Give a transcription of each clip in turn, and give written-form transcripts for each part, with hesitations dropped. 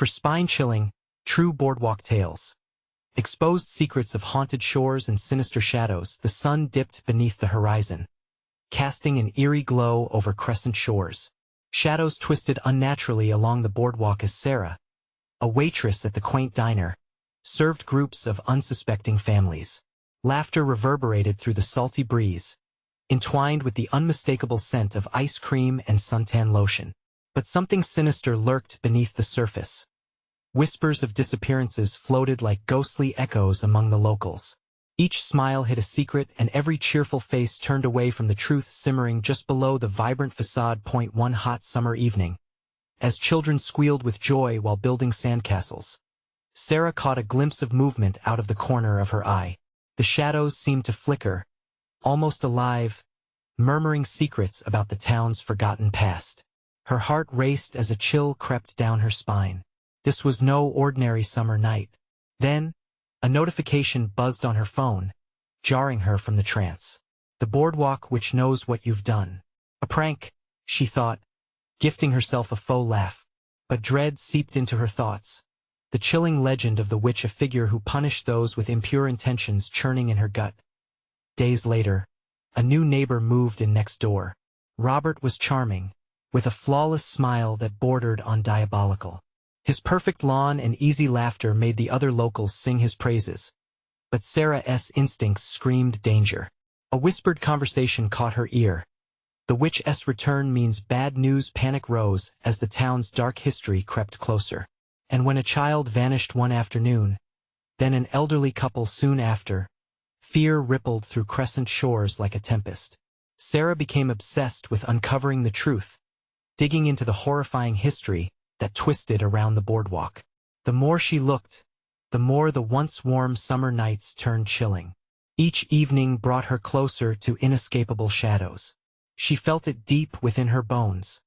For spine-chilling, true boardwalk tales. Exposed secrets of haunted shores and sinister shadows, the sun dipped beneath the horizon, casting an eerie glow over Crescent Shores. Shadows twisted unnaturally along the boardwalk as Sarah, a waitress at the quaint diner, served groups of unsuspecting families. Laughter reverberated through the salty breeze, entwined with the unmistakable scent of ice cream and suntan lotion. But something sinister lurked beneath the surface. Whispers of disappearances floated like ghostly echoes among the locals. Each smile hid a secret, and every cheerful face turned away from the truth simmering just below the vibrant facade. One hot summer evening, as children squealed with joy while building sandcastles, Sarah caught a glimpse of movement out of the corner of her eye. The shadows seemed to flicker, almost alive, murmuring secrets about the town's forgotten past. Her heart raced as a chill crept down her spine. This was no ordinary summer night. Then, a notification buzzed on her phone, jarring her from the trance. The Boardwalk Witch knows what you've done. A prank, she thought, gifting herself a faux laugh. But dread seeped into her thoughts. The chilling legend of the witch, a figure who punished those with impure intentions, churning in her gut. Days later, a new neighbor moved in next door. Robert was charming, with a flawless smile that bordered on diabolical. His perfect lawn and easy laughter made the other locals sing his praises. But Sarah's instincts screamed danger. A whispered conversation caught her ear. The witch's return means bad news. Panic rose as the town's dark history crept closer. And when a child vanished one afternoon, then an elderly couple soon after, fear rippled through Crescent Shores like a tempest. Sarah became obsessed with uncovering the truth, digging into the horrifying history that twisted around the boardwalk. The more she looked, the more the once warm summer nights turned chilling. Each evening brought her closer to inescapable shadows. She felt it deep within her bones,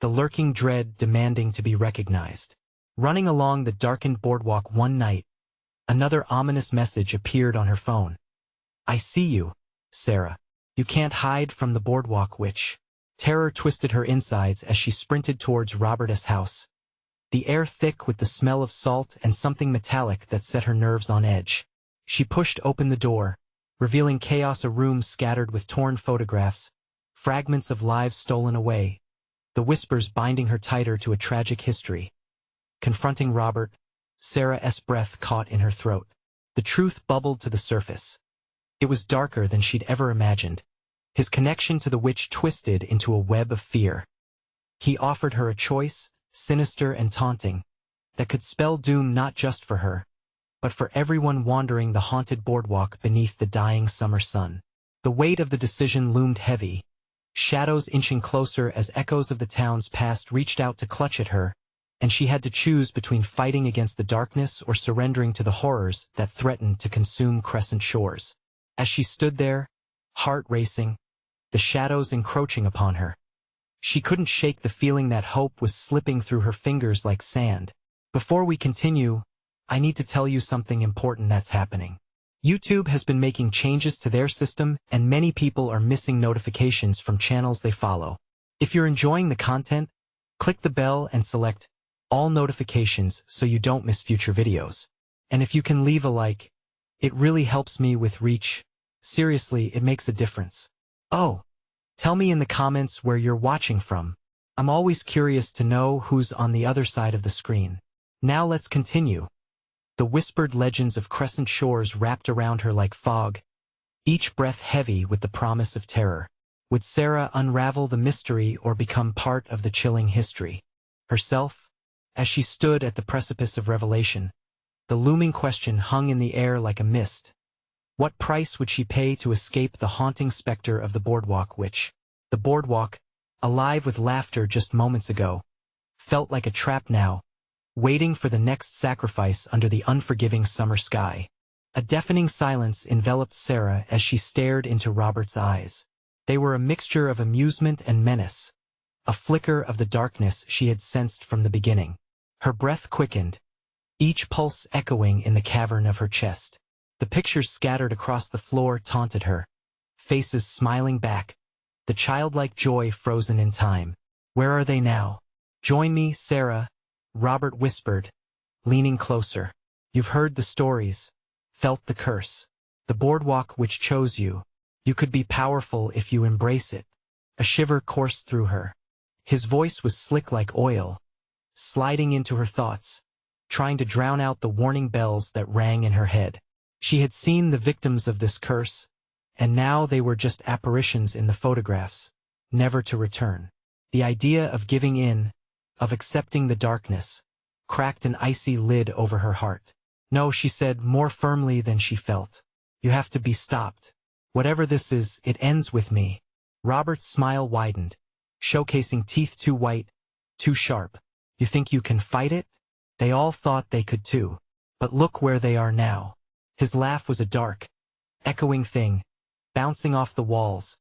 the lurking dread demanding to be recognized. Running along the darkened boardwalk one night, another ominous message appeared on her phone. "I see you, Sarah. You can't hide from the Boardwalk Witch." Terror twisted her insides as she sprinted towards Robert's house, the air thick with the smell of salt and something metallic that set her nerves on edge. She pushed open the door, revealing chaos, a room scattered with torn photographs, fragments of lives stolen away, the whispers binding her tighter to a tragic history. Confronting Robert, Sarah's breath caught in her throat. The truth bubbled to the surface. It was darker than she'd ever imagined. His connection to the witch twisted into a web of fear. He offered her a choice, sinister and taunting, that could spell doom not just for her, but for everyone wandering the haunted boardwalk beneath the dying summer sun. The weight of the decision loomed heavy, shadows inching closer as echoes of the town's past reached out to clutch at her, and she had to choose between fighting against the darkness or surrendering to the horrors that threatened to consume Crescent Shores. As she stood there, heart racing, the shadows encroaching upon her, she couldn't shake the feeling that hope was slipping through her fingers like sand. Before we continue, I need to tell you something important that's happening. YouTube has been making changes to their system, and many people are missing notifications from channels they follow. If you're enjoying the content, click the bell and select all notifications so you don't miss future videos. And if you can leave a like, it really helps me with reach. Seriously, it makes a difference. Oh, tell me in the comments where you're watching from. I'm always curious to know who's on the other side of the screen. Now let's continue. The whispered legends of Crescent Shores wrapped around her like fog, each breath heavy with the promise of terror. Would Sarah unravel the mystery or become part of the chilling history herself? As she stood at the precipice of revelation, the looming question hung in the air like a mist. What price would she pay to escape the haunting specter of the Boardwalk Witch? The boardwalk, alive with laughter just moments ago, felt like a trap now, waiting for the next sacrifice under the unforgiving summer sky. A deafening silence enveloped Sarah as she stared into Robert's eyes. They were a mixture of amusement and menace, a flicker of the darkness she had sensed from the beginning. Her breath quickened, each pulse echoing in the cavern of her chest. The pictures scattered across the floor taunted her, faces smiling back, the childlike joy frozen in time. Where are they now? Join me, Sarah, Robert whispered, leaning closer. You've heard the stories, felt the curse. The boardwalk which chose you. You could be powerful if you embrace it. A shiver coursed through her. His voice was slick like oil, sliding into her thoughts, trying to drown out the warning bells that rang in her head. She had seen the victims of this curse, and now they were just apparitions in the photographs, never to return. The idea of giving in, of accepting the darkness, cracked an icy lid over her heart. No, she said more firmly than she felt. You have to be stopped. Whatever this is, it ends with me. Robert's smile widened, showcasing teeth too white, too sharp. You think you can fight it? They all thought they could too. But look where they are now. His laugh was a dark, echoing thing, bouncing off the walls,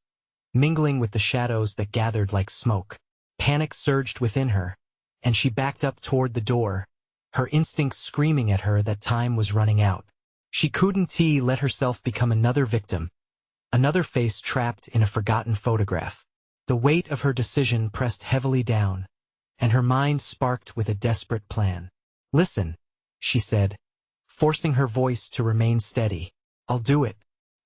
mingling with the shadows that gathered like smoke. Panic surged within her, and she backed up toward the door, her instincts screaming at her that time was running out. She couldn't let herself become another victim, another face trapped in a forgotten photograph. The weight of her decision pressed heavily down, and her mind sparked with a desperate plan. Listen, she said, forcing her voice to remain steady. I'll do it.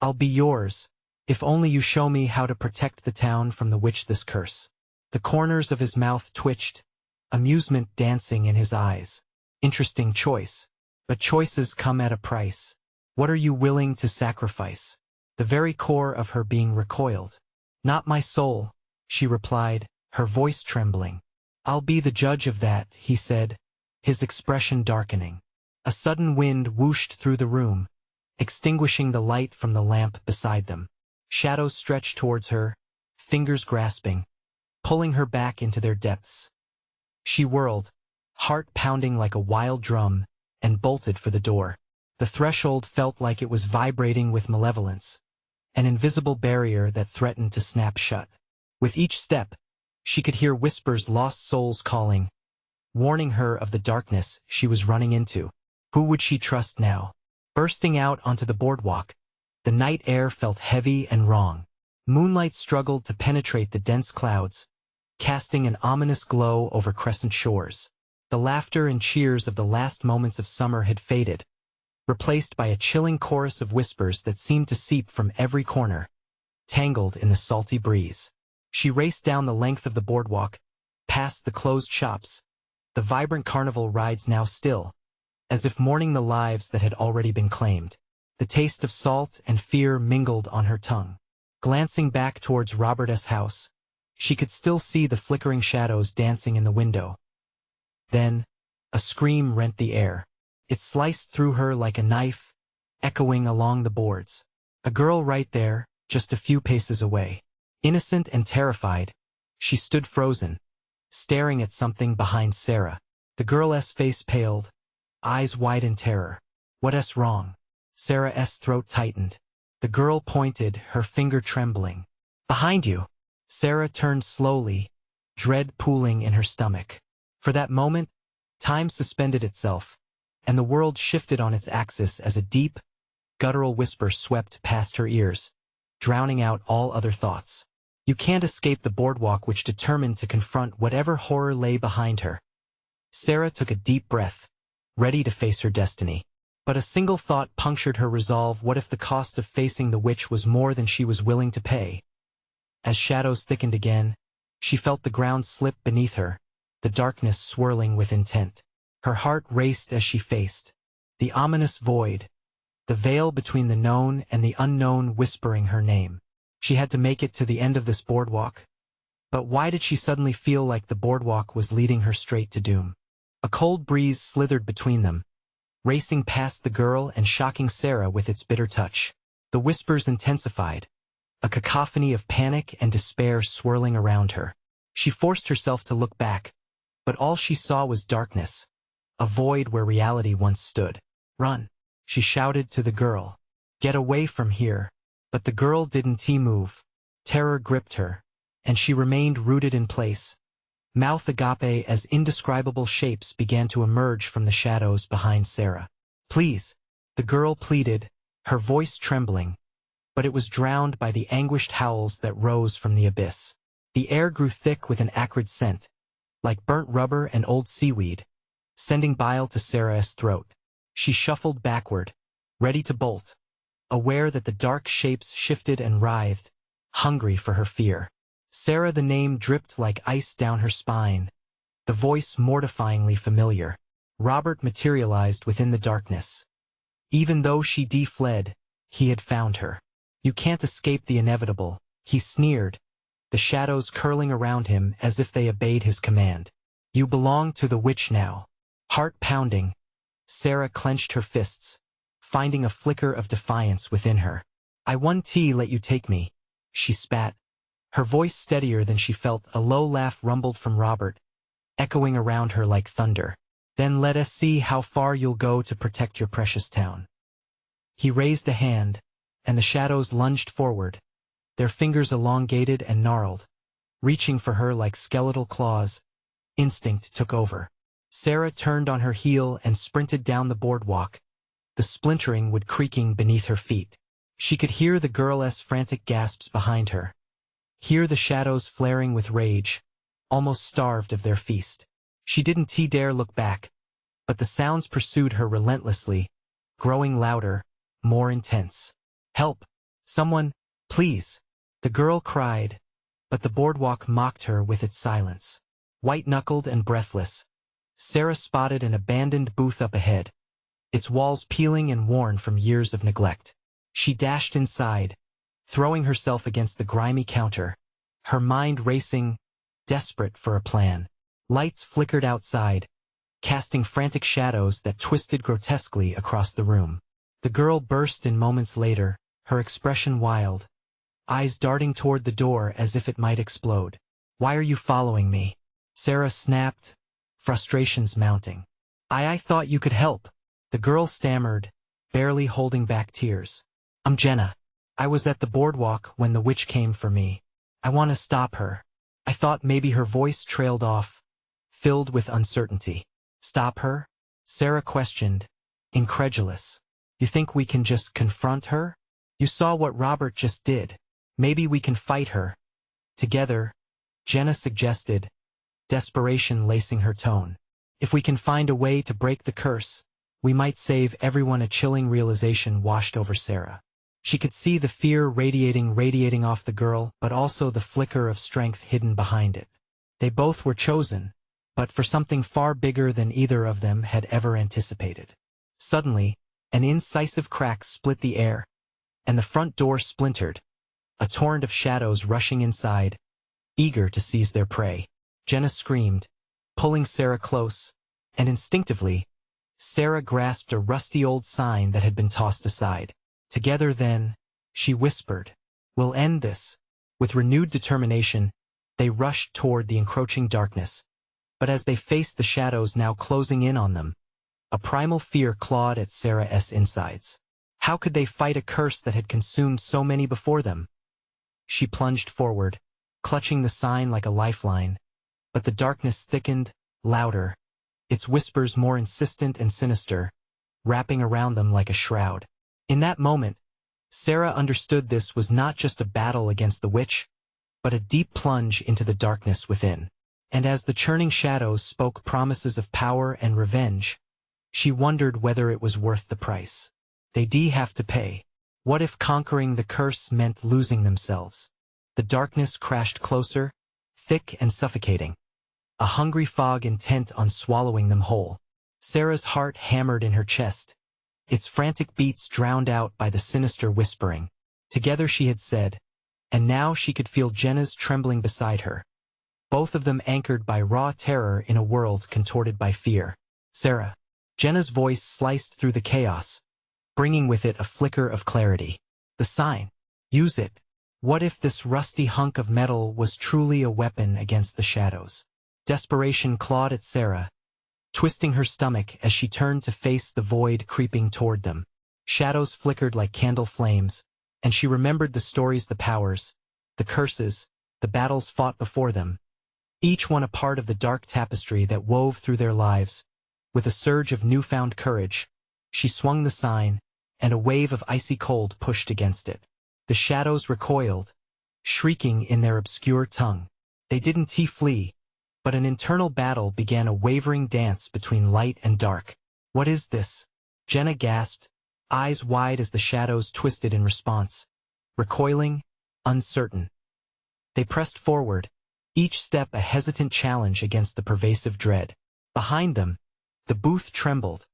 I'll be yours, if only you show me how to protect the town from the witch this curse. The corners of his mouth twitched, amusement dancing in his eyes. Interesting choice. But choices come at a price. What are you willing to sacrifice? The very core of her being recoiled. Not my soul, she replied, her voice trembling. I'll be the judge of that, he said, his expression darkening. A sudden wind whooshed through the room, extinguishing the light from the lamp beside them. Shadows stretched towards her, fingers grasping, pulling her back into their depths. She whirled, heart pounding like a wild drum, and bolted for the door. The threshold felt like it was vibrating with malevolence, an invisible barrier that threatened to snap shut. With each step, she could hear whispers, lost souls calling, warning her of the darkness she was running into. Who would she trust now? Bursting out onto the boardwalk, the night air felt heavy and wrong. Moonlight struggled to penetrate the dense clouds, casting an ominous glow over Crescent Shores. The laughter and cheers of the last moments of summer had faded, replaced by a chilling chorus of whispers that seemed to seep from every corner, tangled in the salty breeze. She raced down the length of the boardwalk, past the closed shops, the vibrant carnival rides now still, as if mourning the lives that had already been claimed. The taste of salt and fear mingled on her tongue. Glancing back towards Robert's house, she could still see the flickering shadows dancing in the window. Then, a scream rent the air. It sliced through her like a knife, echoing along the boards. A girl right there, just a few paces away. Innocent and terrified, she stood frozen, staring at something behind Sarah. The girl's face paled, eyes wide in terror. What's wrong? Sarah's throat tightened. The girl pointed, her finger trembling. Behind you. Sarah turned slowly, dread pooling in her stomach. For that moment, time suspended itself, and the world shifted on its axis as a deep, guttural whisper swept past her ears, drowning out all other thoughts. You can't escape the boardwalk which determined to confront whatever horror lay behind her. Sarah took a deep breath, ready to face her destiny. But a single thought punctured her resolve. What if the cost of facing the witch was more than she was willing to pay? As shadows thickened again, she felt the ground slip beneath her, the darkness swirling with intent. Her heart raced as she faced the ominous void, the veil between the known and the unknown whispering her name. She had to make it to the end of this boardwalk. But why did she suddenly feel like the boardwalk was leading her straight to doom? A cold breeze slithered between them, racing past the girl and shocking Sarah with its bitter touch. The whispers intensified, a cacophony of panic and despair swirling around her. She forced herself to look back, but all she saw was darkness, a void where reality once stood. Run, she shouted to the girl. Get away from here. But the girl didn't move. Terror gripped her, and she remained rooted in place, mouth agape as indescribable shapes began to emerge from the shadows behind Sarah. Please, the girl pleaded, her voice trembling, but it was drowned by the anguished howls that rose from the abyss. The air grew thick with an acrid scent, like burnt rubber and old seaweed, sending bile to Sarah's throat. She shuffled backward, ready to bolt, aware that the dark shapes shifted and writhed, hungry for her fear. Sarah, the name dripped like ice down her spine, the voice mortifyingly familiar. Robert materialized within the darkness. Even though she fled, he had found her. You can't escape the inevitable, he sneered, the shadows curling around him as if they obeyed his command. You belong to the witch now. Heart pounding, Sarah clenched her fists, finding a flicker of defiance within her. I won't let you take me, she spat, her voice steadier than she felt. A low laugh rumbled from Robert, echoing around her like thunder. Then let us see how far you'll go to protect your precious town. He raised a hand, and the shadows lunged forward, their fingers elongated and gnarled, reaching for her like skeletal claws. Instinct took over. Sarah turned on her heel and sprinted down the boardwalk, the splintering wood creaking beneath her feet. She could hear the girl's frantic gasps behind her, hear the shadows flaring with rage, almost starved of their feast. She didn't dare look back, but the sounds pursued her relentlessly, growing louder, more intense. Help! Someone, please! The girl cried, but the boardwalk mocked her with its silence. White-knuckled and breathless, Sarah spotted an abandoned booth up ahead, its walls peeling and worn from years of neglect. She dashed inside, throwing herself against the grimy counter, her mind racing, desperate for a plan. Lights flickered outside, casting frantic shadows that twisted grotesquely across the room. The girl burst in moments later, her expression wild, eyes darting toward the door as if it might explode. Why are you following me? Sarah snapped, frustrations mounting. I thought you could help. The girl stammered, barely holding back tears. I'm Jenna. I was at the boardwalk when the witch came for me. I want to stop her. I thought maybe her voice trailed off, filled with uncertainty. Stop her? Sarah questioned, incredulous. You think we can just confront her? You saw what Robert just did. Maybe we can fight her. Together, Jenna suggested, desperation lacing her tone. If we can find a way to break the curse, we might save everyone. A chilling realization washed over Sarah. She could see the fear radiating off the girl, but also the flicker of strength hidden behind it. They both were chosen, but for something far bigger than either of them had ever anticipated. Suddenly, an incisive crack split the air, and the front door splintered, a torrent of shadows rushing inside, eager to seize their prey. Jenna screamed, pulling Sarah close, and instinctively, Sarah grasped a rusty old sign that had been tossed aside. Together then, she whispered, we'll end this. With renewed determination, they rushed toward the encroaching darkness. But as they faced the shadows now closing in on them, a primal fear clawed at Sarah's insides. How could they fight a curse that had consumed so many before them? She plunged forward, clutching the sign like a lifeline, but the darkness thickened, louder, its whispers more insistent and sinister, wrapping around them like a shroud. In that moment, Sarah understood this was not just a battle against the witch, but a deep plunge into the darkness within. And as the churning shadows spoke promises of power and revenge, she wondered whether it was worth the price they'd have to pay. What if conquering the curse meant losing themselves? The darkness crashed closer, thick and suffocating, a hungry fog intent on swallowing them whole. Sarah's heart hammered in her chest, its frantic beats drowned out by the sinister whispering. Together she had said, and now she could feel Jenna's trembling beside her, both of them anchored by raw terror in a world contorted by fear. Sarah. Jenna's voice sliced through the chaos, bringing with it a flicker of clarity. The sign. Use it. What if this rusty hunk of metal was truly a weapon against the shadows? Desperation clawed at Sarah, twisting her stomach as she turned to face the void creeping toward them. Shadows flickered like candle flames, and she remembered the stories, the powers, the curses, the battles fought before them, each one a part of the dark tapestry that wove through their lives. With a surge of newfound courage, she swung the sign, and a wave of icy cold pushed against it. The shadows recoiled, shrieking in their obscure tongue. They didn't flee. But an internal battle began, a wavering dance between light and dark. "What is this?" Jenna gasped, eyes wide as the shadows twisted in response. Recoiling, uncertain. They pressed forward, each step a hesitant challenge against the pervasive dread. Behind them, the booth trembled,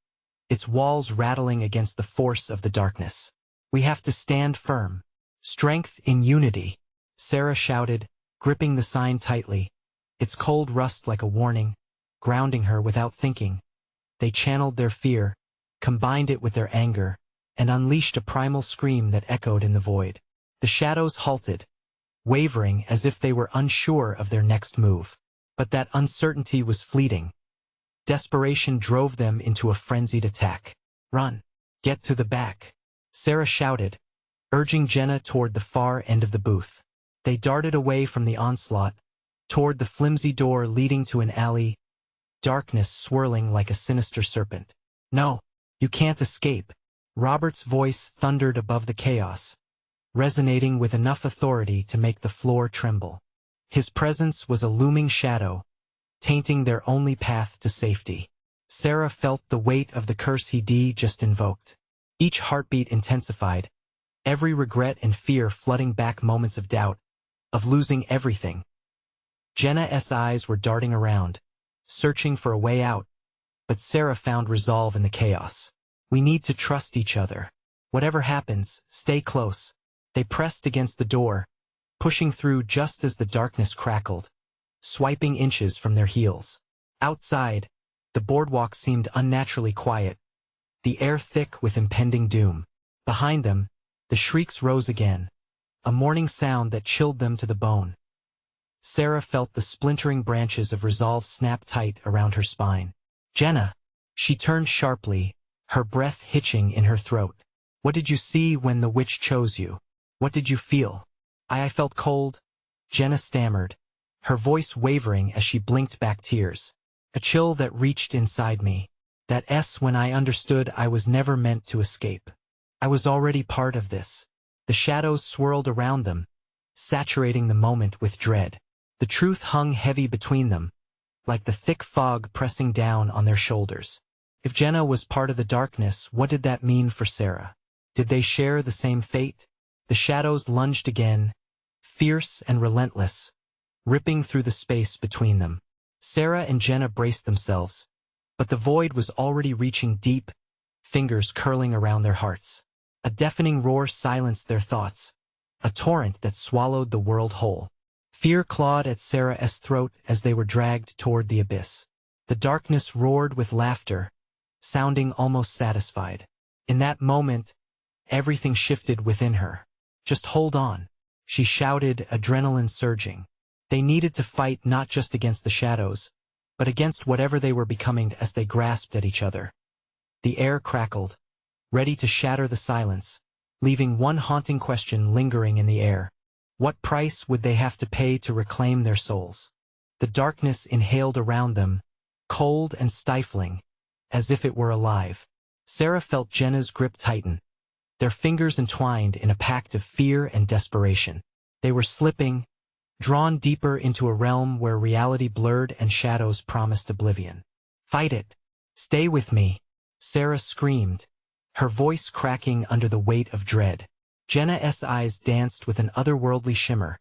its walls rattling against the force of the darkness. "We have to stand firm. Strength in unity," Sarah shouted, gripping the sign tightly, its cold rust like a warning, grounding her without thinking. They channeled their fear, combined it with their anger, and unleashed a primal scream that echoed in the void. The shadows halted, wavering as if they were unsure of their next move. But that uncertainty was fleeting. Desperation drove them into a frenzied attack. "Run! Get to the back!" Sarah shouted, urging Jenna toward the far end of the booth. They darted away from the onslaught, toward the flimsy door leading to an alley, darkness swirling like a sinister serpent. "No, you can't escape," Robert's voice thundered above the chaos, resonating with enough authority to make the floor tremble. His presence was a looming shadow, tainting their only path to safety. Sarah felt the weight of the curse he'd just invoked. Each heartbeat intensified, every regret and fear flooding back moments of doubt, of losing everything. Jenna's eyes were darting around, searching for a way out, but Sarah found resolve in the chaos. "We need to trust each other. Whatever happens, stay close." They pressed against the door, pushing through just as the darkness crackled, swiping inches from their heels. Outside, the boardwalk seemed unnaturally quiet, the air thick with impending doom. Behind them, the shrieks rose again, a mourning sound that chilled them to the bone. Sarah felt the splintering branches of resolve snap tight around her spine. "Jenna!" She turned sharply, her breath hitching in her throat. "What did you see when the witch chose you? What did you feel?" I felt cold," Jenna stammered, her voice wavering as she blinked back tears. "A chill that reached inside me. That when I understood I was never meant to escape. I was already part of this." The shadows swirled around them, saturating the moment with dread. The truth hung heavy between them, like the thick fog pressing down on their shoulders. If Jenna was part of the darkness, what did that mean for Sarah? Did they share the same fate? The shadows lunged again, fierce and relentless, ripping through the space between them. Sarah and Jenna braced themselves, but the void was already reaching deep, fingers curling around their hearts. A deafening roar silenced their thoughts, a torrent that swallowed the world whole. Fear clawed at Sarah's throat as they were dragged toward the abyss. The darkness roared with laughter, sounding almost satisfied. In that moment, everything shifted within her. "Just hold on," she shouted, adrenaline surging. They needed to fight not just against the shadows, but against whatever they were becoming as they grasped at each other. The air crackled, ready to shatter the silence, leaving one haunting question lingering in the air. What price would they have to pay to reclaim their souls? The darkness inhaled around them, cold and stifling, as if it were alive. Sarah felt Jenna's grip tighten, their fingers entwined in a pact of fear and desperation. They were slipping, drawn deeper into a realm where reality blurred and shadows promised oblivion. "Fight it! Stay with me!" Sarah screamed, her voice cracking under the weight of dread. Jenna's eyes danced with an otherworldly shimmer,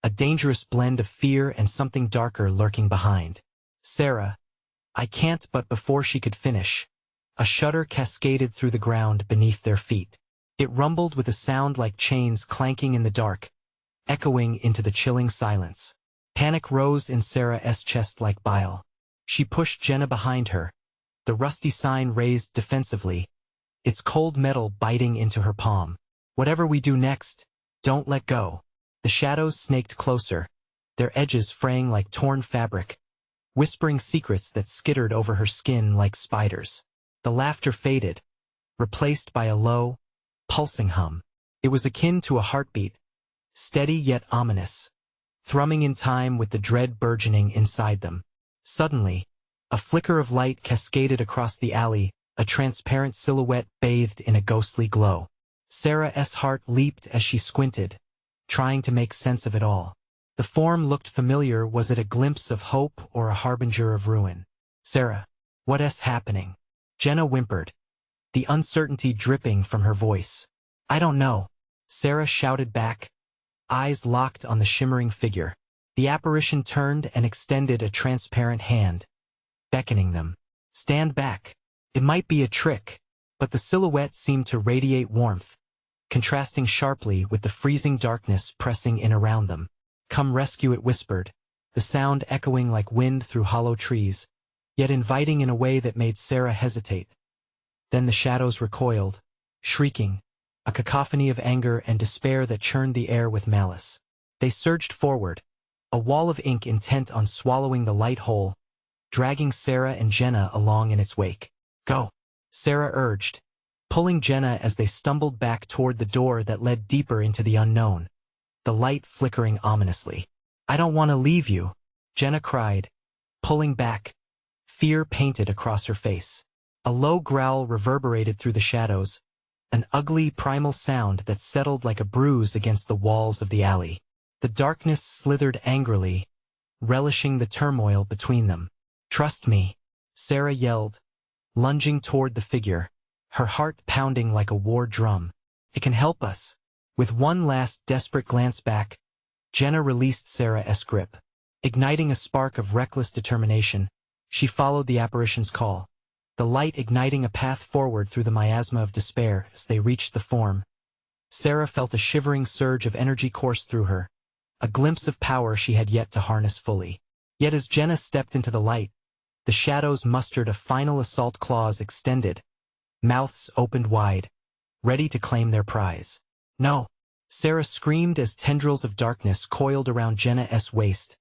a dangerous blend of fear and something darker lurking behind. "Sarah, I can't," but before she could finish, a shudder cascaded through the ground beneath their feet. It rumbled with a sound like chains clanking in the dark, echoing into the chilling silence. Panic rose in Sarah's chest like bile. She pushed Jenna behind her, the rusty sign raised defensively, its cold metal biting into her palm. "Whatever we do next, don't let go." The shadows snaked closer, their edges fraying like torn fabric, whispering secrets that skittered over her skin like spiders. The laughter faded, replaced by a low, pulsing hum. It was akin to a heartbeat, steady yet ominous, thrumming in time with the dread burgeoning inside them. Suddenly, a flicker of light cascaded across the alley, a transparent silhouette bathed in a ghostly glow. Sarah's heart leaped as she squinted, trying to make sense of it all. The form looked familiar. Was it a glimpse of hope or a harbinger of ruin? Sarah, what's happening? Jenna whimpered, the uncertainty dripping from her voice. I don't know, Sarah shouted back, eyes locked on the shimmering figure. The apparition turned and extended a transparent hand, beckoning them. Stand back. It might be a trick, but the silhouette seemed to radiate warmth, contrasting sharply with the freezing darkness pressing in around them. Come rescue, it whispered, the sound echoing like wind through hollow trees, yet inviting in a way that made Sarah hesitate. Then the shadows recoiled, shrieking, a cacophony of anger and despair that churned the air with malice. They surged forward, a wall of ink intent on swallowing the light whole, dragging Sarah and Jenna along in its wake. Go, Sarah urged, pulling Jenna as they stumbled back toward the door that led deeper into the unknown, the light flickering ominously. I don't want to leave you, Jenna cried, pulling back, fear painted across her face. A low growl reverberated through the shadows, an ugly primal sound that settled like a bruise against the walls of the alley. The darkness slithered angrily, relishing the turmoil between them. Trust me, Sarah yelled, lunging toward the figure, her heart pounding like a war drum. It can help us. With one last desperate glance back, Jenna released Sarah's grip. Igniting a spark of reckless determination, she followed the apparition's call, the light igniting a path forward through the miasma of despair. As they reached the form, Sarah felt a shivering surge of energy course through her, a glimpse of power she had yet to harness fully. Yet as Jenna stepped into the light, the shadows mustered a final assault, claws extended, mouths opened wide, ready to claim their prize. No! Sarah screamed as tendrils of darkness coiled around Jenna's waist,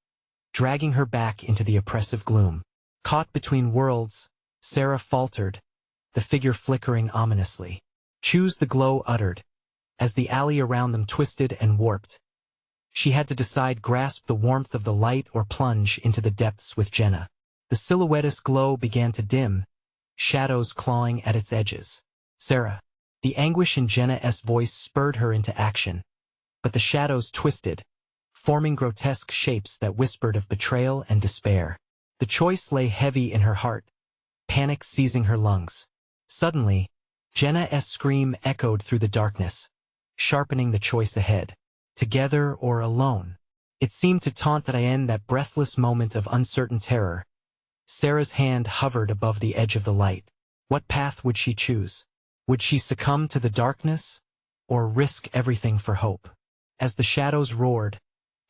dragging her back into the oppressive gloom. Caught between worlds, Sarah faltered, the figure flickering ominously. Choose, the glow uttered, as the alley around them twisted and warped. She had to decide: grasp the warmth of the light or plunge into the depths with Jenna. The silhouette's glow began to dim, shadows clawing at its edges. Sarah. The anguish in Jenna's voice spurred her into action, but the shadows twisted, forming grotesque shapes that whispered of betrayal and despair. The choice lay heavy in her heart, panic seizing her lungs. Suddenly, Jenna's scream echoed through the darkness, sharpening the choice ahead. Together or alone. It seemed to taunt in that breathless moment of uncertain terror. Sarah's hand hovered above the edge of the light. What path would she choose? Would she succumb to the darkness, or risk everything for hope? As the shadows roared,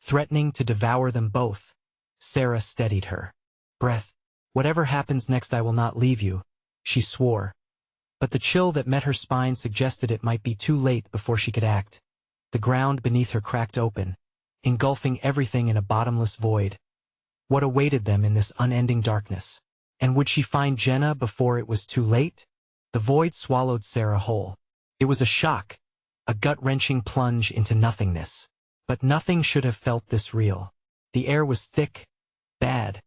threatening to devour them both, Sarah steadied her breath. Whatever happens next, I will not leave you, she swore. But the chill that met her spine suggested it might be too late before she could act. The ground beneath her cracked open, engulfing everything in a bottomless void. What awaited them in this unending darkness? And would she find Jenna before it was too late? The void swallowed Sarah whole. It was a shock, a gut-wrenching plunge into nothingness. But nothing should have felt this real. The air was thick, bad,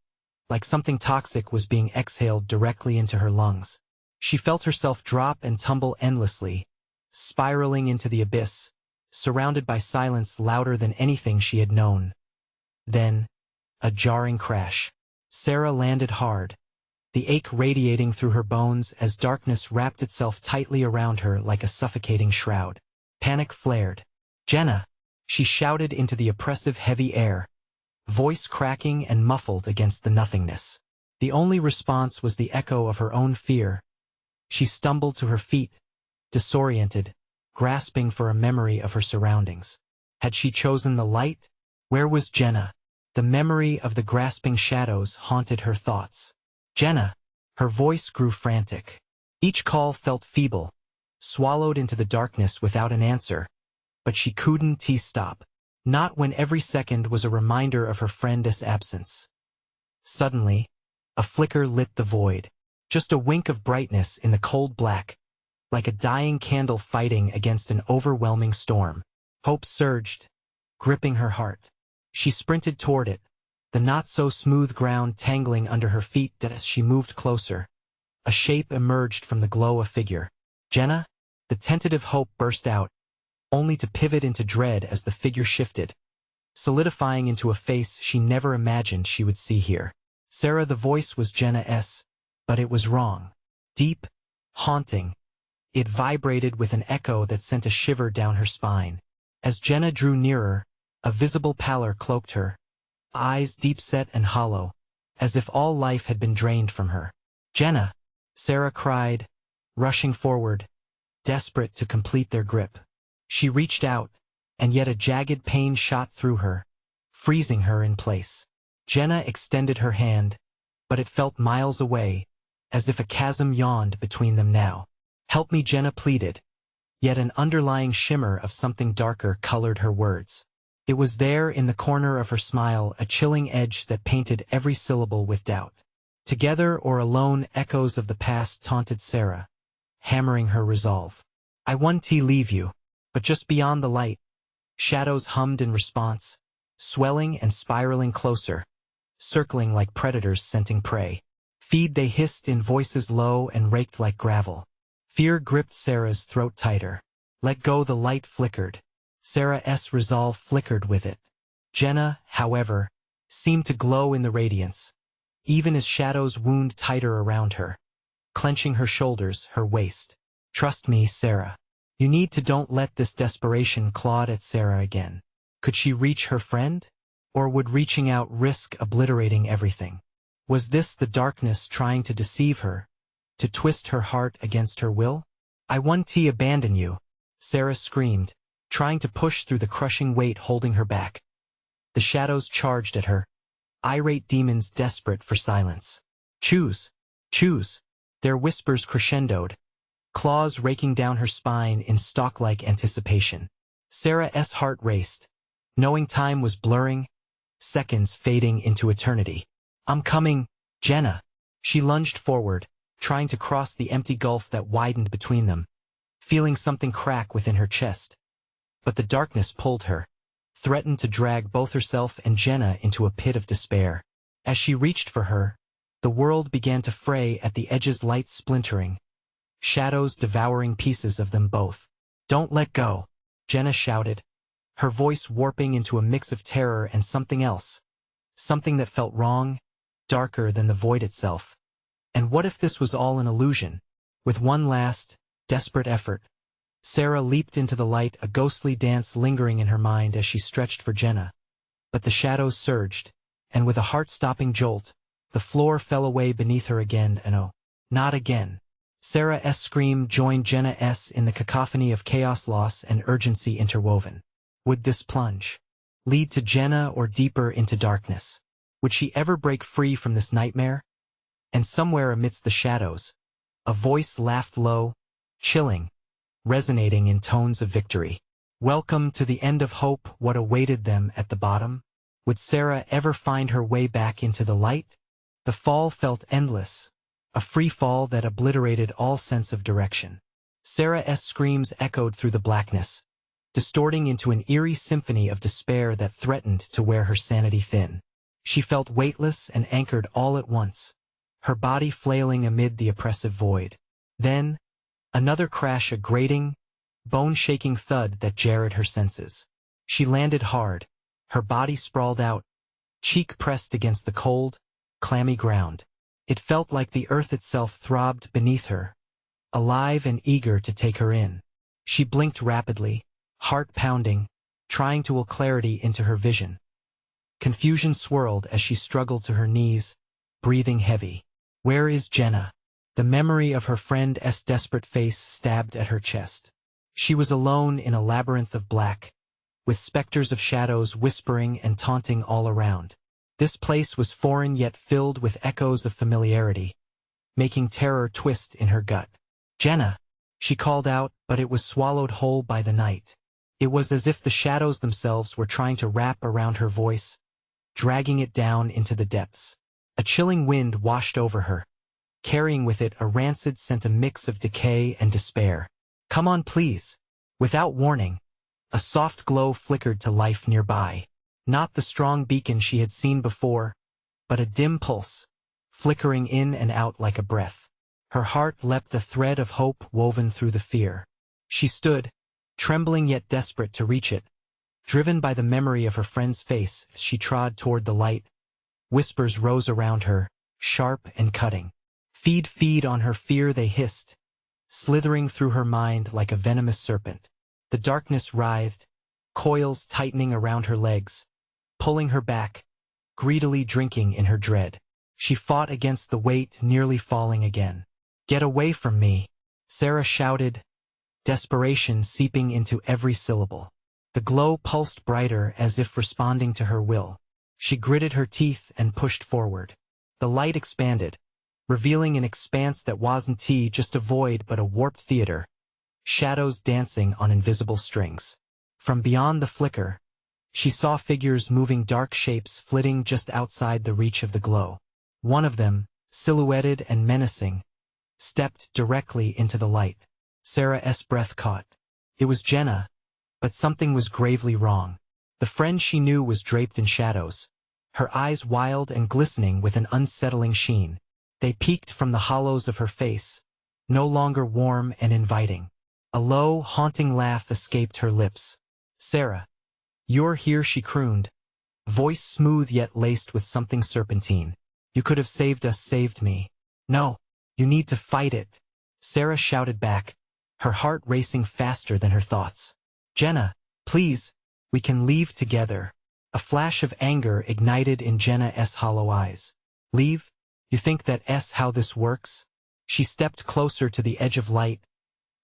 like something toxic was being exhaled directly into her lungs. She felt herself drop and tumble endlessly, spiraling into the abyss, surrounded by silence louder than anything she had known. Then, a jarring crash. Sarah landed hard, the ache radiating through her bones as darkness wrapped itself tightly around her like a suffocating shroud. Panic flared. Jenna! She shouted into the oppressive heavy air, voice cracking and muffled against the nothingness. The only response was the echo of her own fear. She stumbled to her feet, disoriented, grasping for a memory of her surroundings. Had she chosen the light? Where was Jenna? The memory of the grasping shadows haunted her thoughts. Jenna! Her voice grew frantic. Each call felt feeble, swallowed into the darkness without an answer. But she couldn't stop. Not when every second was a reminder of her friend's absence. Suddenly, a flicker lit the void. Just a wink of brightness in the cold black, like a dying candle fighting against an overwhelming storm. Hope surged, gripping her heart. She sprinted toward it, the not-so-smooth ground tangling under her feet. As she moved closer, a shape emerged from the glow, a figure. Jenna? The tentative hope burst out, only to pivot into dread as the figure shifted, solidifying into a face she never imagined she would see here. Sarah, the voice was Jenna's, but it was wrong. Deep, haunting. It vibrated with an echo that sent a shiver down her spine. As Jenna drew nearer, a visible pallor cloaked her, eyes deep-set and hollow, as if all life had been drained from her. "Jenna!" Sarah cried, rushing forward, desperate to complete their grip. She reached out, and yet a jagged pain shot through her, freezing her in place. Jenna extended her hand, but it felt miles away, as if a chasm yawned between them now. "Help me," Jenna pleaded, yet an underlying shimmer of something darker colored her words. It was there in the corner of her smile, a chilling edge that painted every syllable with doubt. Together or alone, echoes of the past taunted Sarah, hammering her resolve. "I won't leave you." But just beyond the light, shadows hummed in response, swelling and spiraling closer, circling like predators scenting prey. "Feed," they hissed in voices low and raked like gravel. Fear gripped Sarah's throat tighter. "Let go," the light flickered. Sarah's resolve flickered with it. Jenna, however, seemed to glow in the radiance, even as shadows wound tighter around her, clenching her shoulders, her waist. "Trust me, Sarah. You need to." Don't let this desperation clawed at Sarah again. Could she reach her friend? Or would reaching out risk obliterating everything? Was this the darkness trying to deceive her, to twist her heart against her will? "I won't abandon you," Sarah screamed, trying to push through the crushing weight holding her back. The shadows charged at her, irate demons desperate for silence. "Choose! Choose!" Their whispers crescendoed, claws raking down her spine in stalk-like anticipation. Sarah's heart raced, knowing time was blurring, seconds fading into eternity. "I'm coming, Jenna." She lunged forward, trying to cross the empty gulf that widened between them, feeling something crack within her chest. But the darkness pulled her, threatened to drag both herself and Jenna into a pit of despair. As she reached for her, the world began to fray at the edges, light splintering, shadows devouring pieces of them both. "Don't let go," Jenna shouted, her voice warping into a mix of terror and something else, something that felt wrong, darker than the void itself. And what if this was all an illusion? With one last, desperate effort, Sarah leaped into the light, a ghostly dance lingering in her mind as she stretched for Jenna. But the shadows surged, and with a heart-stopping jolt, the floor fell away beneath her again, and oh, not again. Sarah's scream joined Jenna's in the cacophony of chaos, loss, and urgency interwoven. Would this plunge lead to Jenna or deeper into darkness? Would she ever break free from this nightmare? And somewhere amidst the shadows, a voice laughed low, chilling, resonating in tones of victory. Welcome to the end of hope. What awaited them at the bottom? Would Sarah ever find her way back into the light? The fall felt endless, a free fall that obliterated all sense of direction. Sarah's screams echoed through the blackness, distorting into an eerie symphony of despair that threatened to wear her sanity thin. She felt weightless and anchored all at once, her body flailing amid the oppressive void. Then, another crash, a grating, bone-shaking thud that jarred her senses. She landed hard, her body sprawled out, cheek pressed against the cold, clammy ground. It felt like the earth itself throbbed beneath her, alive and eager to take her in. She blinked rapidly, heart pounding, trying to will clarity into her vision. Confusion swirled as she struggled to her knees, breathing heavy. Where is Jenna? The memory of her friend's desperate face stabbed at her chest. She was alone in a labyrinth of black, with specters of shadows whispering and taunting all around. This place was foreign yet filled with echoes of familiarity, making terror twist in her gut. "Jenna!" she called out, but it was swallowed whole by the night. It was as if the shadows themselves were trying to wrap around her voice, dragging it down into the depths. A chilling wind washed over her, carrying with it a rancid scent, a mix of decay and despair. "Come on, please." Without warning, a soft glow flickered to life nearby. Not the strong beacon she had seen before, but a dim pulse, flickering in and out like a breath. Her heart leapt, a thread of hope woven through the fear. She stood, trembling yet desperate to reach it, Driven by the memory of her friend's face, she trod toward the light. Whispers rose around her, sharp and cutting. Feed on her fear, they hissed, slithering through her mind like a venomous serpent. The darkness writhed, coils tightening around her legs, pulling her back, greedily drinking in her dread. She fought against the weight, nearly falling again. "Get away from me," Sarah shouted, desperation seeping into every syllable. The glow pulsed brighter as if responding to her will. She gritted her teeth and pushed forward. The light expanded, revealing an expanse that wasn't just a void but a warped theater, shadows dancing on invisible strings. From beyond the flicker, she saw figures moving, dark shapes flitting just outside the reach of the glow. One of them, silhouetted and menacing, stepped directly into the light. Sarah's breath caught. It was Jenna, but something was gravely wrong. The friend she knew was draped in shadows, her eyes wild and glistening with an unsettling sheen. They peeked from the hollows of her face, no longer warm and inviting. A low, haunting laugh escaped her lips. "Sarah, you're here," she crooned, voice smooth yet laced with something serpentine. "You could have saved us, saved me." "No, you need to fight it," Sarah shouted back, her heart racing faster than her thoughts. "Jenna, please, we can leave together." A flash of anger ignited in Jenna's hollow eyes. "Leave? You think that's how this works?" She stepped closer to the edge of light,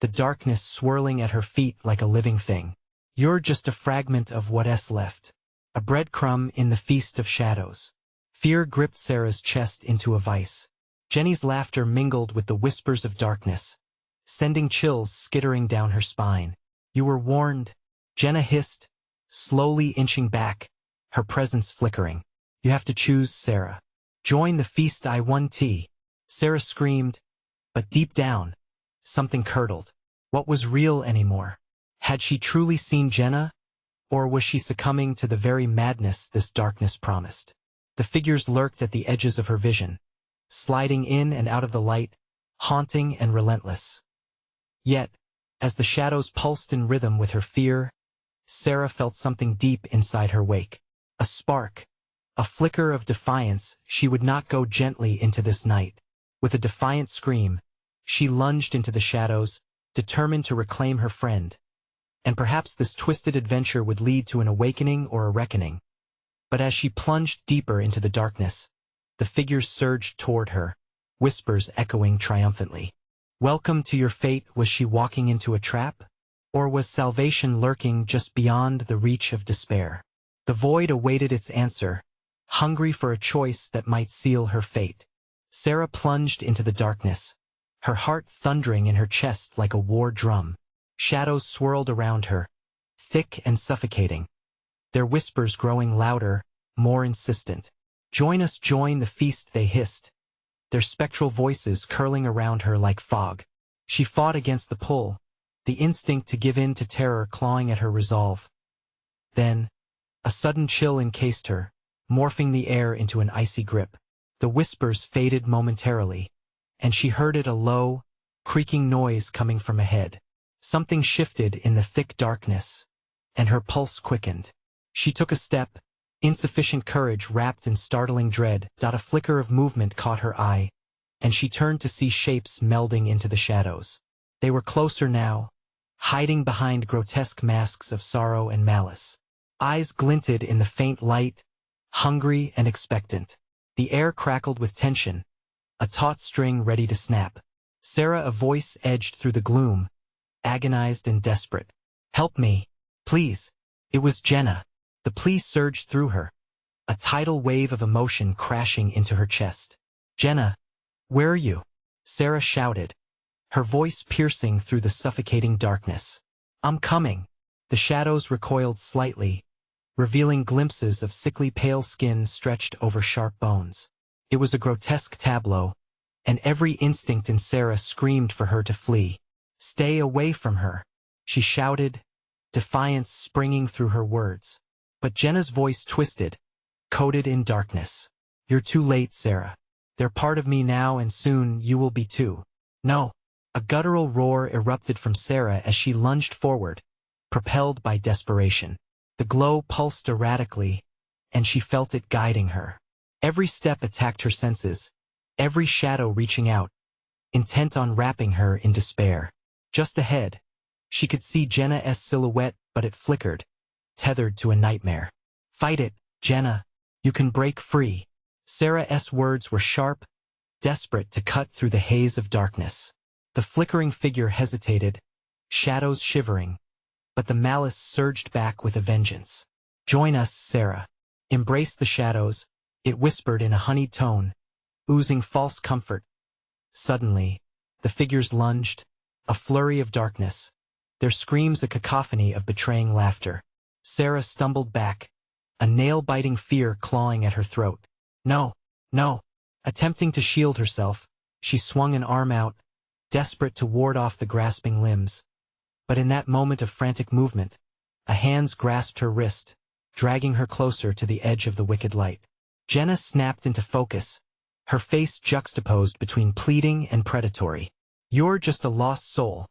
the darkness swirling at her feet like a living thing. "You're just a fragment of what's left. A breadcrumb in the feast of shadows." Fear gripped Sarah's chest into a vice. Jenny's laughter mingled with the whispers of darkness, sending chills skittering down her spine. "You were warned," Jenna hissed, slowly inching back, her presence flickering. "You have to choose, Sarah. Join the feast I want." Sarah screamed, but deep down, something curdled. What was real anymore? Had she truly seen Jenna, or was she succumbing to the very madness this darkness promised? The figures lurked at the edges of her vision, sliding in and out of the light, haunting and relentless. Yet, as the shadows pulsed in rhythm with her fear, Sarah felt something deep inside her wake. A spark, a flicker of defiance. She would not go gently into this night. With a defiant scream, she lunged into the shadows, determined to reclaim her friend. And perhaps this twisted adventure would lead to an awakening or a reckoning. But as she plunged deeper into the darkness, the figures surged toward her, whispers echoing triumphantly. Welcome to your fate. Was she walking into a trap? Or was salvation lurking just beyond the reach of despair? The void awaited its answer, hungry for a choice that might seal her fate. Sarah plunged into the darkness, her heart thundering in her chest like a war drum. Shadows swirled around her, thick and suffocating, their whispers growing louder, more insistent. "Join us, join the feast," they hissed, their spectral voices curling around her like fog. She fought against the pull, the instinct to give in to terror clawing at her resolve. Then, a sudden chill encased her, morphing the air into an icy grip. The whispers faded momentarily, and she heard a low, creaking noise coming from ahead. Something shifted in the thick darkness, and her pulse quickened. She took a step, insufficient courage wrapped in startling dread. A flicker of movement caught her eye, and she turned to see shapes melding into the shadows. They were closer now, hiding behind grotesque masks of sorrow and malice. Eyes glinted in the faint light, hungry and expectant. The air crackled with tension, a taut string ready to snap. Sarah, a voice edged through the gloom, agonized and desperate. "Help me, please." It was Jenna. The plea surged through her, a tidal wave of emotion crashing into her chest. "Jenna, where are you?" Sarah shouted, her voice piercing through the suffocating darkness. "I'm coming." The shadows recoiled slightly, revealing glimpses of sickly pale skin stretched over sharp bones. It was a grotesque tableau, and every instinct in Sarah screamed for her to flee. "Stay away from her," she shouted, defiance springing through her words. But Jenna's voice twisted, coated in darkness. "You're too late, Sarah. They're part of me now, and soon you will be too." "No." A guttural roar erupted from Sarah as she lunged forward, propelled by desperation. The glow pulsed erratically, and she felt it guiding her. Every step attacked her senses, every shadow reaching out, intent on wrapping her in despair. Just ahead, she could see Jenna's silhouette, but it flickered, tethered to a nightmare. "Fight it, Jenna. You can break free." Sarah's words were sharp, desperate to cut through the haze of darkness. The flickering figure hesitated, shadows shivering, but the malice surged back with a vengeance. "Join us, Sarah. Embrace the shadows," it whispered in a honeyed tone, oozing false comfort. Suddenly, the figures lunged, a flurry of darkness, their screams a cacophony of betraying laughter. Sarah stumbled back, a nail-biting fear clawing at her throat. "No, no." Attempting to shield herself, she swung an arm out, desperate to ward off the grasping limbs. But in that moment of frantic movement, a hand grasped her wrist, dragging her closer to the edge of the wicked light. Jenna snapped into focus, her face juxtaposed between pleading and predatory. "You're just a lost soul,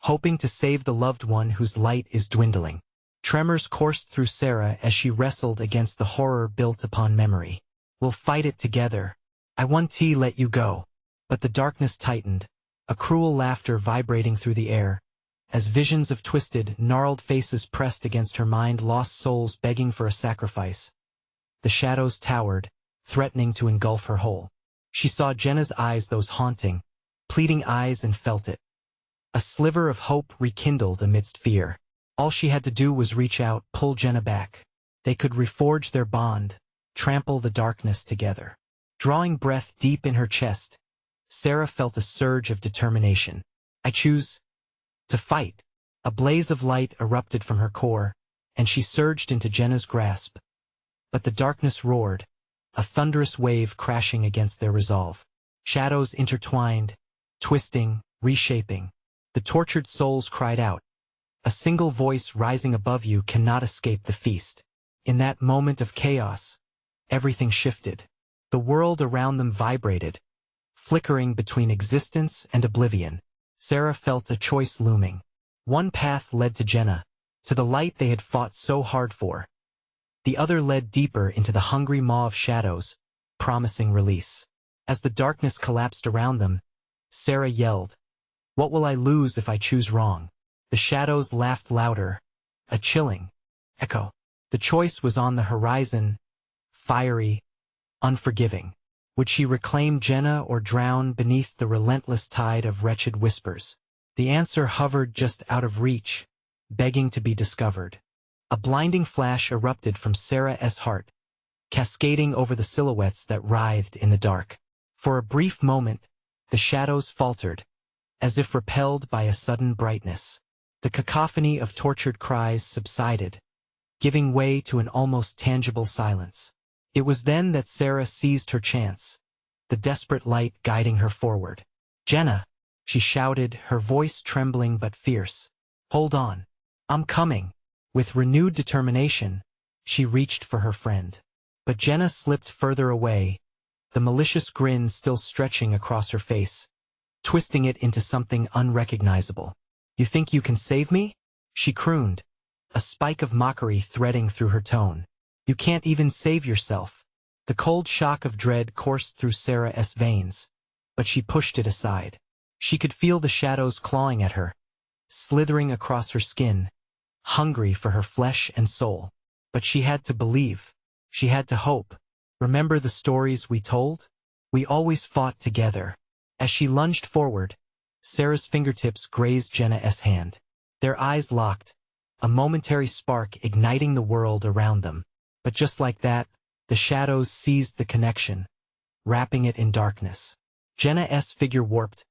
hoping to save the loved one whose light is dwindling." Tremors coursed through Sarah as she wrestled against the horror built upon memory. "We'll fight it together. I won't let you go." But the darkness tightened, a cruel laughter vibrating through the air, as visions of twisted, gnarled faces pressed against her mind, lost souls begging for a sacrifice. The shadows towered, threatening to engulf her whole. She saw Jenna's eyes, those haunting, pleading eyes, and felt it. A sliver of hope rekindled amidst fear. All she had to do was reach out, pull Jenna back. They could reforge their bond, trample the darkness together. Drawing breath deep in her chest, Sarah felt a surge of determination. "I choose to fight." A blaze of light erupted from her core, and she surged into Jenna's grasp. But the darkness roared, a thunderous wave crashing against their resolve. Shadows intertwined, twisting, reshaping. The tortured souls cried out. A single voice rising above you cannot escape the feast. In that moment of chaos, everything shifted. The world around them vibrated, flickering between existence and oblivion. Sarah felt a choice looming. One path led to Jenna, to the light they had fought so hard for. The other led deeper into the hungry maw of shadows, promising release. As the darkness collapsed around them, Sarah yelled, "What will I lose if I choose wrong?" The shadows laughed louder, a chilling echo. The choice was on the horizon, fiery, unforgiving. Would she reclaim Jenna or drown beneath the relentless tide of wretched whispers? The answer hovered just out of reach, begging to be discovered. A blinding flash erupted from Sarah's heart, cascading over the silhouettes that writhed in the dark. For a brief moment, the shadows faltered, as if repelled by a sudden brightness. The cacophony of tortured cries subsided, giving way to an almost tangible silence. It was then that Sarah seized her chance, the desperate light guiding her forward. "Jenna," she shouted, her voice trembling but fierce. "Hold on. I'm coming." With renewed determination, she reached for her friend. But Jenna slipped further away, the malicious grin still stretching across her face, twisting it into something unrecognizable. "You think you can save me?" she crooned, a spike of mockery threading through her tone. "You can't even save yourself." The cold shock of dread coursed through Sarah's veins, but she pushed it aside. She could feel the shadows clawing at her, slithering across her skin, hungry for her flesh and soul. But she had to believe. She had to hope. "Remember the stories we told? We always fought together." As she lunged forward, Sarah's fingertips grazed Jenna's hand. Their eyes locked, a momentary spark igniting the world around them. But just like that, the shadows seized the connection, wrapping it in darkness. Jenna's figure warped,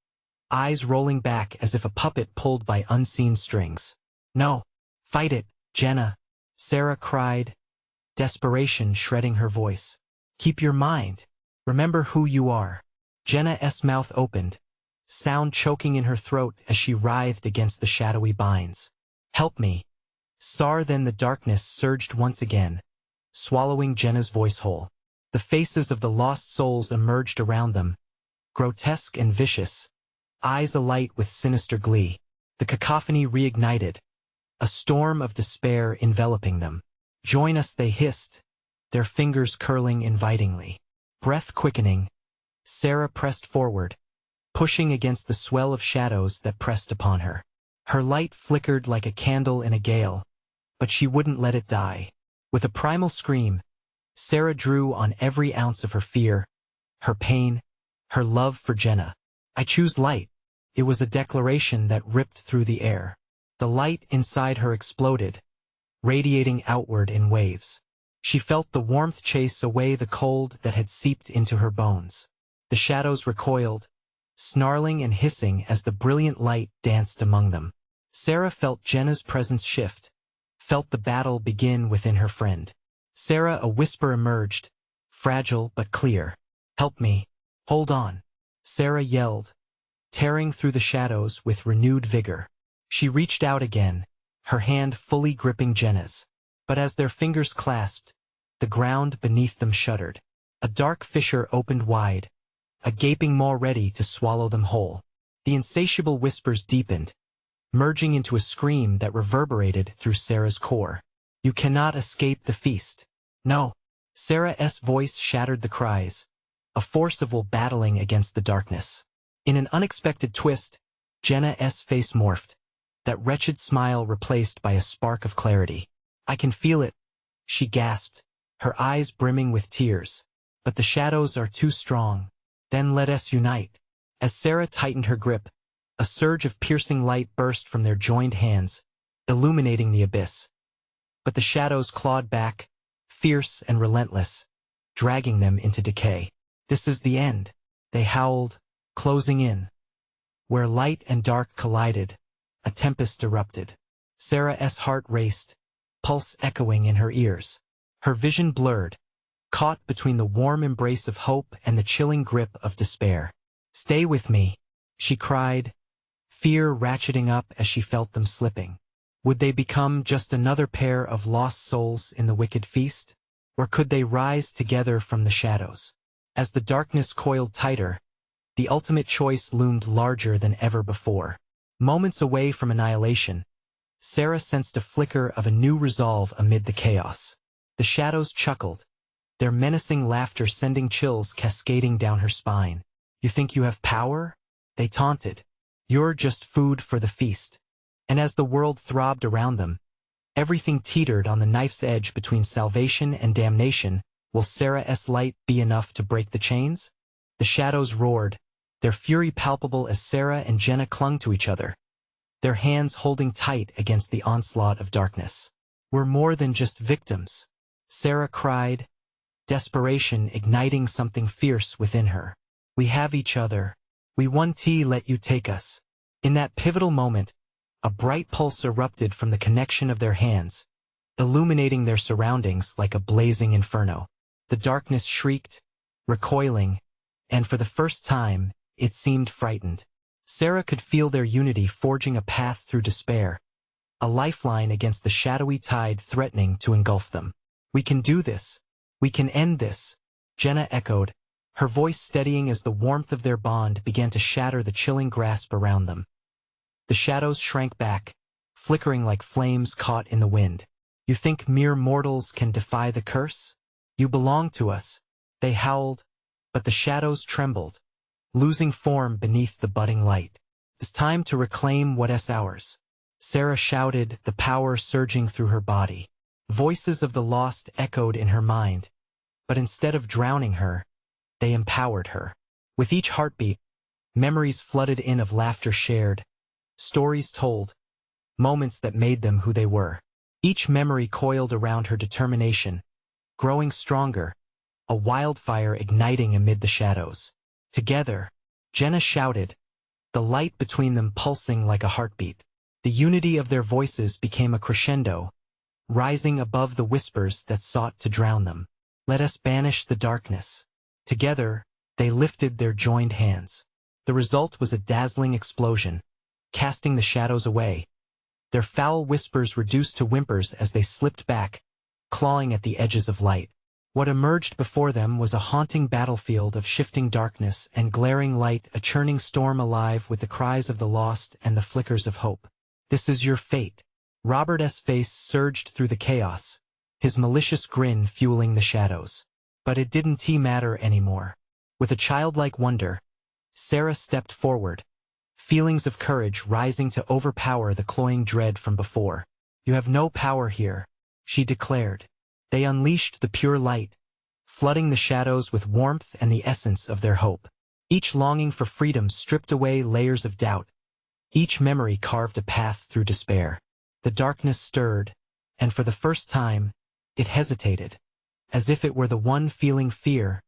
eyes rolling back as if a puppet pulled by unseen strings. "No, fight it, Jenna," Sarah cried, desperation shredding her voice. "Keep your mind. Remember who you are." Jenna's mouth opened, sound choking in her throat as she writhed against the shadowy binds. "Help me." Then the darkness surged once again, swallowing Jenna's voice whole. The faces of the lost souls emerged around them, grotesque and vicious, eyes alight with sinister glee. The cacophony reignited, a storm of despair enveloping them. Join us, they hissed, their fingers curling invitingly. Breath quickening, Sarah pressed forward, pushing against the swell of shadows that pressed upon her. Her light flickered like a candle in a gale, but she wouldn't let it die. With a primal scream, Sarah drew on every ounce of her fear, her pain, her love for Jenna. I choose light. It was a declaration that ripped through the air. The light inside her exploded, radiating outward in waves. She felt the warmth chase away the cold that had seeped into her bones. The shadows recoiled, snarling and hissing as the brilliant light danced among them. Sarah felt Jenna's presence shift, felt the battle begin within her friend. Sarah, a whisper emerged, fragile but clear. Help me. Hold on. Sarah yelled, tearing through the shadows with renewed vigor. She reached out again, her hand fully gripping Jenna's. But as their fingers clasped, the ground beneath them shuddered. A dark fissure opened wide, a gaping maw ready to swallow them whole. The insatiable whispers deepened, merging into a scream that reverberated through Sarah's core. You cannot escape the feast. No. Sarah's voice shattered the cries, a force of will battling against the darkness. In an unexpected twist, Jenna's face morphed, that wretched smile replaced by a spark of clarity. I can feel it, she gasped, her eyes brimming with tears. But the shadows are too strong. Then let us unite. As Sarah tightened her grip, a surge of piercing light burst from their joined hands, illuminating the abyss. But the shadows clawed back, fierce and relentless, dragging them into decay. This is the end, they howled, closing in. Where light and dark collided, a tempest erupted. Sarah's heart raced, pulse echoing in her ears. Her vision blurred, caught between the warm embrace of hope and the chilling grip of despair. Stay with me, she cried, fear ratcheting up as she felt them slipping. Would they become just another pair of lost souls in the wicked feast? Or could they rise together from the shadows? As the darkness coiled tighter, the ultimate choice loomed larger than ever before. Moments away from annihilation, Sarah sensed a flicker of a new resolve amid the chaos. The shadows chuckled, their menacing laughter sending chills cascading down her spine. You think you have power? They taunted. You're just food for the feast. And as the world throbbed around them, everything teetered on the knife's edge between salvation and damnation. Will Sarah's light be enough to break the chains? The shadows roared, their fury palpable as Sarah and Jenna clung to each other, their hands holding tight against the onslaught of darkness. We're more than just victims, Sarah cried, desperation igniting something fierce within her. We have each other. We won't let you take us. In that pivotal moment, a bright pulse erupted from the connection of their hands, illuminating their surroundings like a blazing inferno. The darkness shrieked, recoiling, and for the first time, it seemed frightened. Sarah could feel their unity forging a path through despair, a lifeline against the shadowy tide threatening to engulf them. We can do this. We can end this, Jenna echoed, her voice steadying as the warmth of their bond began to shatter the chilling grasp around them. The shadows shrank back, flickering like flames caught in the wind. You think mere mortals can defy the curse? You belong to us, they howled, but the shadows trembled, losing form beneath the budding light. It's time to reclaim what's ours, Sarah shouted, the power surging through her body. Voices of the lost echoed in her mind, but instead of drowning her, they empowered her. With each heartbeat, memories flooded in of laughter shared, stories told, moments that made them who they were. Each memory coiled around her determination, growing stronger, a wildfire igniting amid the shadows. Together, Jenna shouted, the light between them pulsing like a heartbeat. The unity of their voices became a crescendo, rising above the whispers that sought to drown them. Let us banish the darkness. Together, they lifted their joined hands. The result was a dazzling explosion, casting the shadows away, their foul whispers reduced to whimpers as they slipped back, clawing at the edges of light. What emerged before them was a haunting battlefield of shifting darkness and glaring light, a churning storm alive with the cries of the lost and the flickers of hope. This is your fate. Robert's face surged through the chaos, his malicious grin fueling the shadows. But it didn't matter anymore. With a childlike wonder, Sarah stepped forward, feelings of courage rising to overpower the cloying dread from before. "You have no power here," she declared. They unleashed the pure light, flooding the shadows with warmth and the essence of their hope. Each longing for freedom stripped away layers of doubt. Each memory carved a path through despair. The darkness stirred, and for the first time, it hesitated. As if it were the one feeling fear,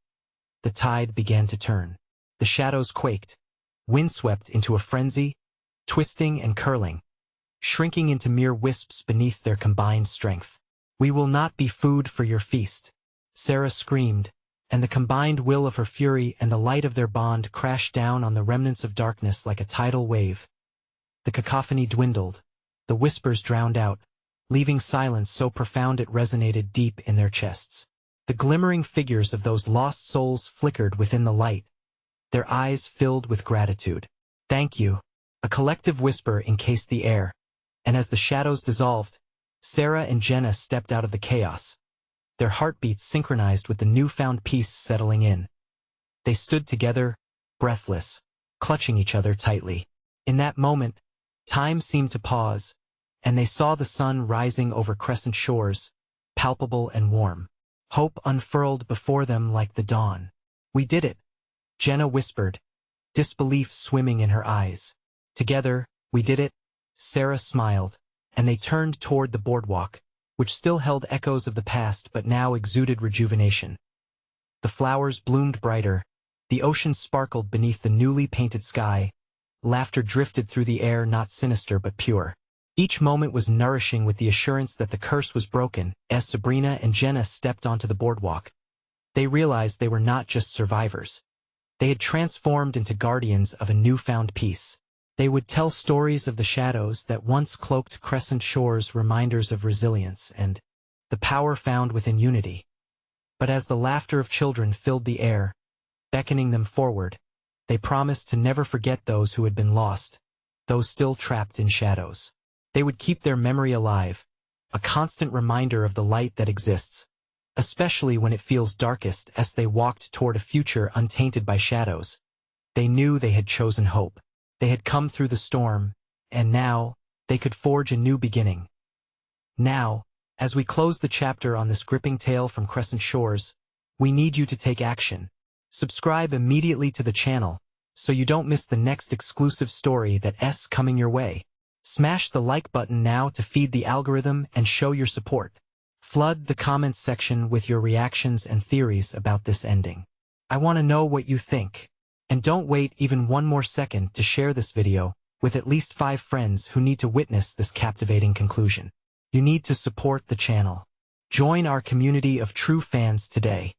the tide began to turn. The shadows quaked, windswept into a frenzy, twisting and curling, shrinking into mere wisps beneath their combined strength. "We will not be food for your feast," Sarah screamed, and the combined will of her fury and the light of their bond crashed down on the remnants of darkness like a tidal wave. The cacophony dwindled, the whispers drowned out, leaving silence so profound it resonated deep in their chests. The glimmering figures of those lost souls flickered within the light, their eyes filled with gratitude. "Thank you," a collective whisper encased the air, and as the shadows dissolved, Sarah and Jenna stepped out of the chaos, their heartbeats synchronized with the newfound peace settling in. They stood together, breathless, clutching each other tightly. In that moment, time seemed to pause, and they saw the sun rising over Crescent Shores, palpable and warm. Hope unfurled before them like the dawn. "We did it," Jenna whispered, disbelief swimming in her eyes. "Together, we did it," Sarah smiled, and they turned toward the boardwalk, which still held echoes of the past but now exuded rejuvenation. The flowers bloomed brighter, the ocean sparkled beneath the newly painted sky, laughter drifted through the air not sinister but pure. Each moment was nourishing with the assurance that the curse was broken. As Sabrina and Jenna stepped onto the boardwalk, they realized they were not just survivors. They had transformed into guardians of a newfound peace. They would tell stories of the shadows that once cloaked Crescent Shores, reminders of resilience and the power found within unity. But as the laughter of children filled the air, beckoning them forward, they promised to never forget those who had been lost, those still trapped in shadows. They would keep their memory alive, a constant reminder of the light that exists, especially when it feels darkest. As they walked toward a future untainted by shadows, they knew they had chosen hope. They had come through the storm, and now, they could forge a new beginning. Now, as we close the chapter on this gripping tale from Crescent Shores, we need you to take action. Subscribe immediately to the channel, so you don't miss the next exclusive story that's coming your way. Smash the like button now to feed the algorithm and show your support. Flood the comments section with your reactions and theories about this ending. I want to know what you think. And don't wait even one more second to share this video with at least 5 friends who need to witness this captivating conclusion. You need to support the channel. Join our community of true fans today.